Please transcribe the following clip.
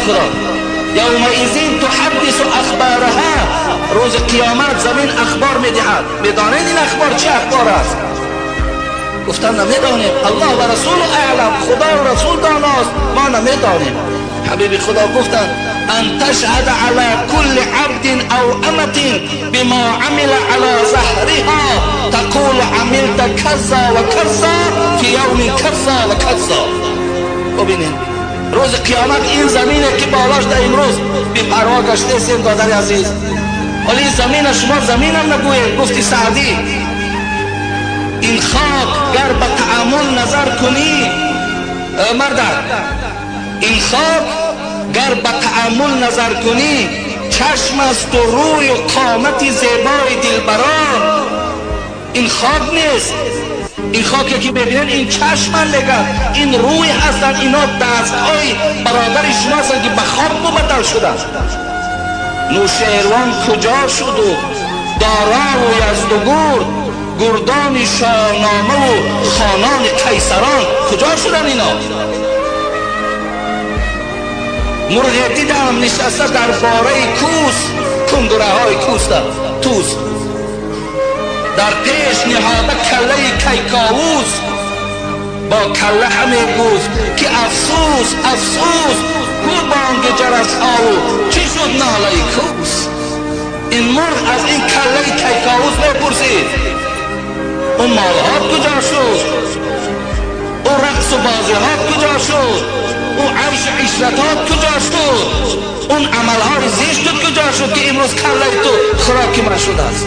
خدا. یومئذ تحدث اخبارها، روز قیامت زمین اخبار میدهد. میدانید این اخبار چه اخبار است؟ گفتن نمیدانیم. الله و رسول اعلم، خدا و رسول داناست، ما نمیدانیم. حبیب خدا گفتن ان تشهد على كل عبد او امة بما عمل على ظهرها تقول عملت كذا و كذا في يوم كذا و كذا. ببینید روز قیامت این زمینه که بالاش در امروز بی پروا گشته سیم دادر عزیز، ولی زمین شما زمینم نگوید. گفتی سعدی این خاک گر به تعامل نظر کنی مردد، این خاک گر به تعامل نظر کنی چشم است و روی و قامت زیبای دلبران. این خاک نیست، این خاکی که ببینن این چشم لگن، این روی هستن، اینا دستهای برادر شما هستن که به خواب بدل شدن. نوشیروان کجا شد و دارا و یزدگرد، گردان شاهنامه و خانان قیصران کجا شدن اینا؟ مرغ دیدم نشسته در باره کوس، کندوره های کوس توس، در پیش نهاده کله کیکاووس، با کله همه گفت که افسوس افسوس کو بانگ جرس ها و چی شد ناله کوس. این مرغ از این کله کیکاووس بپرسید اون مالها کجا شد، اون رقص و بازی ها کجا شد، اون عیش عشرتات کجا شد، اون عملهای زشتت کجا شد که امروز کله تو خوراک من شده است.